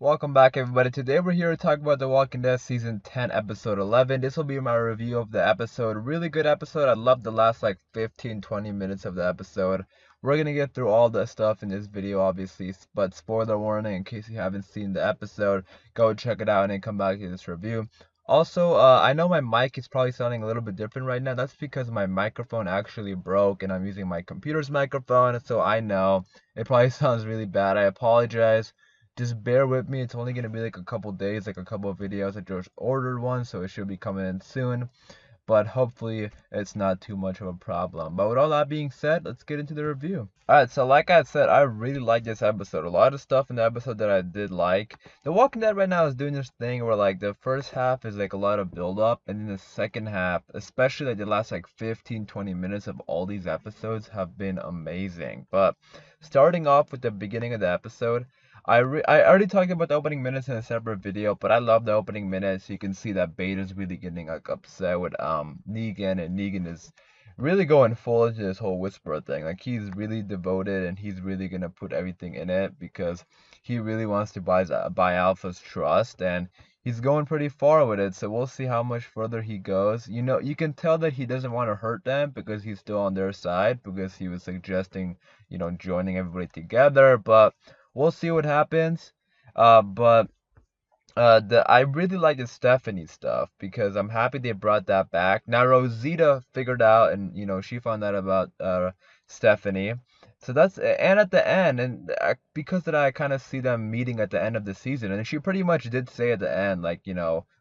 Welcome back, everybody. Today we're here to talk about The Walking Dead Season 10, Episode 11. This will be my review of the episode. Really good episode. I loved the last 15-20 minutes of the episode. We're going to get through all the stuff in this video, obviously, but spoiler warning in case you haven't seen the episode, go check it out and then come back to this review. Also, I know my mic is probably sounding a little bit different right now. That's because my microphone actually broke and I'm using my computer's microphone, so I know it probably sounds really bad. I apologize. Just bear with me. It's only gonna be like a couple days, like a couple of videos. I just ordered one, so it should be coming in soon. But hopefully it's not too much of a problem. But with all that being said, let's get into the review. Alright, so like I said, I really like this episode. A lot of stuff in the episode that I did like. The Walking Dead right now is doing this thing where like the first half is like a lot of build up, and then the second half, especially like the last 15-20 minutes of all these episodes have been amazing. But starting off with the beginning of the episode, I already talked about the opening minutes in a separate video, but I love the opening minutes. You can see that Beta's really getting like upset with Negan, and Negan is really going full into this whole Whisperer thing. Like he's really devoted and he's really gonna put everything in it because he really wants to buy Alpha's trust, and he's going pretty far with it. So we'll see how much further he goes. You know, you can tell that he doesn't want to hurt them because he's still on their side because he was suggesting, joining everybody together, but we'll see what happens. But the I really like the Stephanie stuff because I'm happy they brought that back. Now Rosita figured out, and she found out about Stephanie. So and at the end, and because of that, I kind of see them meeting at the end of the season, and she pretty much did say at the end, like,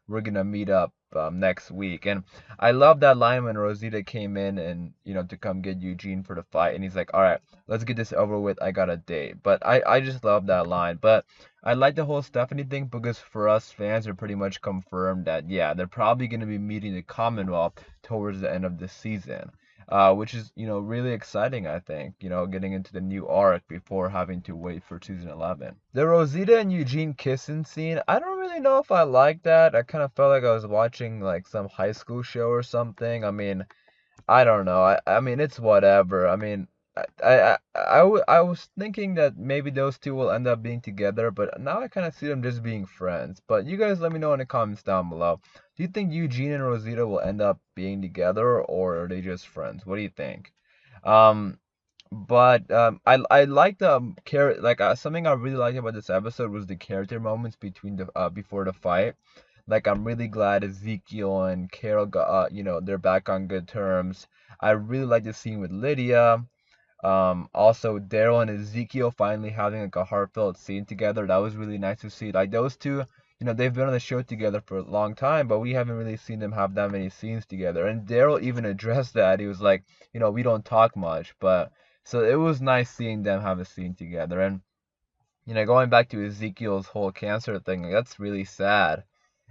we're gonna meet up next week. And I love that line when Rosita came in and to come get Eugene for the fight, and he's like, all right, let's get this over with. I got a date. But I just love that line. But I like the whole Stephanie thing because for us fans are pretty much confirmed that yeah, they're probably going to be meeting the Commonwealth towards the end of this season. Which is, really exciting, I think, getting into the new arc before having to wait for season 11. The Rosita and Eugene kissing scene, I don't really know if I like that. I kind of felt like I was watching like some high school show or something. I mean, I don't know. I mean, it's whatever. I mean, I was thinking that maybe those two will end up being together, but now I kind of see them just being friends. But you guys let me know in the comments down below. Do you think Eugene and Rosita will end up being together, or are they just friends? What do you think? Um, I like the something I really liked about this episode was the character moments between the before the fight. Like I'm really glad Ezekiel and Carol got they're back on good terms. I really like the scene with Lydia. Also Daryl and Ezekiel finally having like a heartfelt scene together. That was really nice to see. Like those two, they've been on the show together for a long time, but we haven't really seen them have that many scenes together. And Daryl even addressed that. He was like, we don't talk much, but so it was nice seeing them have a scene together. And going back to Ezekiel's whole cancer thing, like, that's really sad.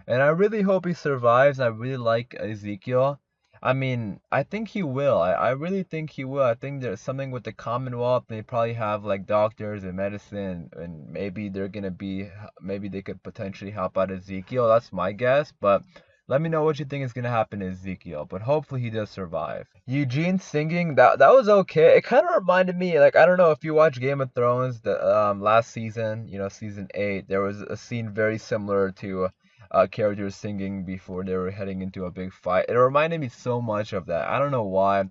And I really hope he survives. I really like Ezekiel. I mean, I think he will. I really think he will. I think there's something with the Commonwealth. They probably have like doctors and medicine, and maybe maybe they could potentially help out Ezekiel. That's my guess. But let me know what you think is gonna happen to Ezekiel. But hopefully he does survive. Eugene singing, that was okay. It kind of reminded me, like, I don't know if you watch Game of Thrones, the last season, season 8, there was a scene very similar to characters singing before they were heading into a big fight. It reminded me so much of that. I don't know why.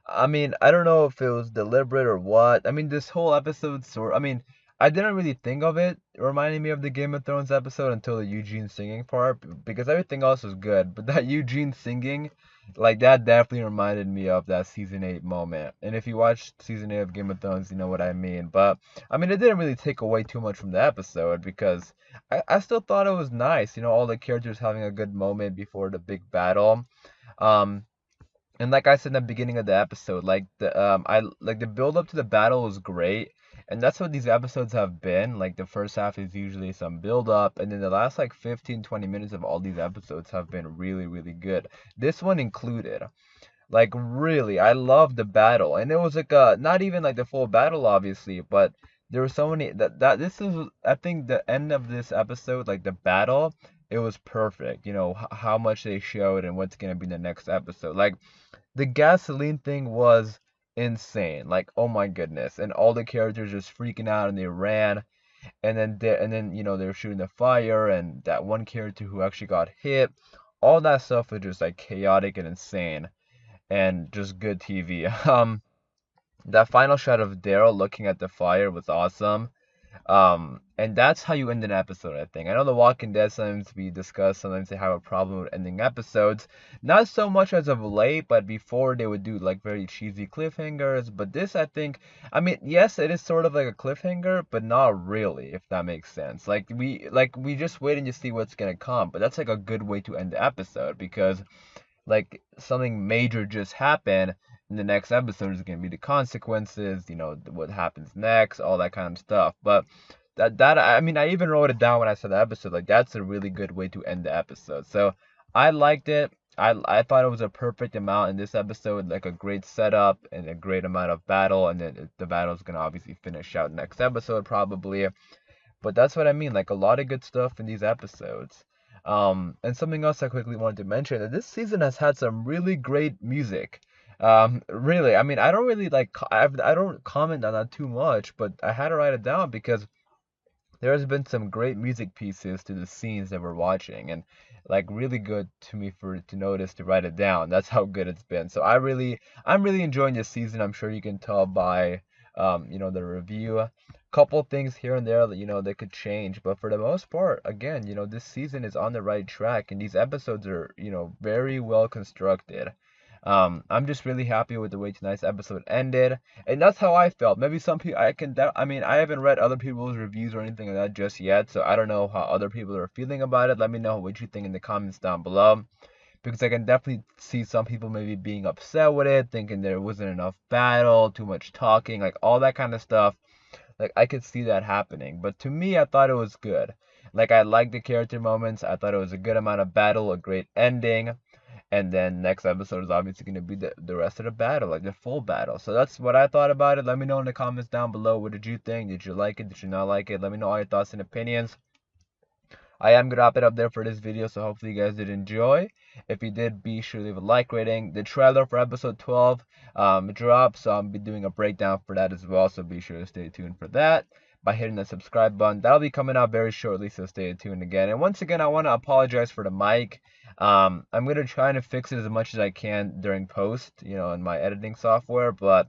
I mean, I don't know if it was deliberate or what. I mean, this whole episode I mean, I didn't really think of it reminding me of the Game of Thrones episode until the Eugene singing part because everything else was good, but that Eugene singing, like that definitely reminded me of that season 8 moment. And if you watched season 8 of Game of Thrones, you know what I mean. But I mean, it didn't really take away too much from the episode because I still thought it was nice, all the characters having a good moment before the big battle. Um, and like I said in the beginning of the episode, like the build up to the battle was great. And that's what these episodes have been. Like the first half is usually some build up, and then the last 15-20 minutes of all these episodes have been really, really good. This one included. Like really, I love the battle. And it was like not even like the full battle obviously, but there were so many that this is I think the end of this episode, like the battle, it was perfect. How much they showed and what's going to be the next episode. Like the gasoline thing was insane. Like, oh my goodness. And all the characters just freaking out and they ran. and then they were shooting the fire, and that one character who actually got hit. All that stuff was just like chaotic and insane, and just good TV. That final shot of Daryl looking at the fire was awesome. And that's how you end an episode, I think. I know The Walking Dead, sometimes we discuss, sometimes they have a problem with ending episodes. Not so much as of late, but before they would do like very cheesy cliffhangers. But this, I think, I mean, yes, it is sort of like a cliffhanger, but not really, if that makes sense. Like we just waiting to see what's gonna come, but that's like a good way to end the episode because like something major just happened. In the next episode is going to be the consequences, what happens next, all that kind of stuff. But that I mean, I even wrote it down when I saw the episode. Like that's a really good way to end the episode. So I liked it. I thought it was a perfect amount in this episode, like a great setup and a great amount of battle, and then the battle is gonna obviously finish out next episode probably. But that's what I mean, like a lot of good stuff in these episodes. And something else I quickly wanted to mention that this season has had some really great music. Really, I mean, I don't really like, I don't comment on that too much, but I had to write it down because there's been some great music pieces to the scenes that we're watching, and like really good to me for to notice to write it down. That's how good it's been. So I'm really enjoying this season. I'm sure you can tell by the review. Couple things here and there that they could change, but for the most part, again, this season is on the right track, and these episodes are very well constructed. I'm just really happy with the way tonight's episode ended. And that's how I felt. Maybe some people, I mean, I haven't read other people's reviews or anything like that just yet, so I don't know how other people are feeling about it. Let me know what you think in the comments down below, because I can definitely see some people maybe being upset with it, thinking there wasn't enough battle, too much talking, like all that kind of stuff. Like I could see that happening, but to me, I thought it was good. Like I liked the character moments. I thought it was a good amount of battle, a great ending. And then next episode is obviously going to be the rest of the battle, like the full battle. So that's what I thought about it. Let me know in the comments down below. What did you think? Did you like it? Did you not like it? Let me know all your thoughts and opinions. I am going to wrap it up there for this video, so hopefully you guys did enjoy. If you did, be sure to leave a like rating. The trailer for episode 12 dropped, so I'll be doing a breakdown for that as well, so be sure to stay tuned for that by hitting the subscribe button. That'll be coming out very shortly, so stay tuned again. And once again, I want to apologize for the mic. I'm going to try to fix it as much as I can during post, in my editing software, but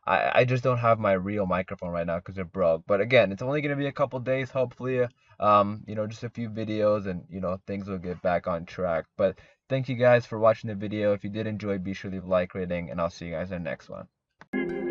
I just don't have my real microphone right now because it broke. But again, it's only going to be a couple days, hopefully, just a few videos, and, things will get back on track. But thank you guys for watching the video. If you did enjoy, be sure to leave a like rating, and I'll see you guys in the next one.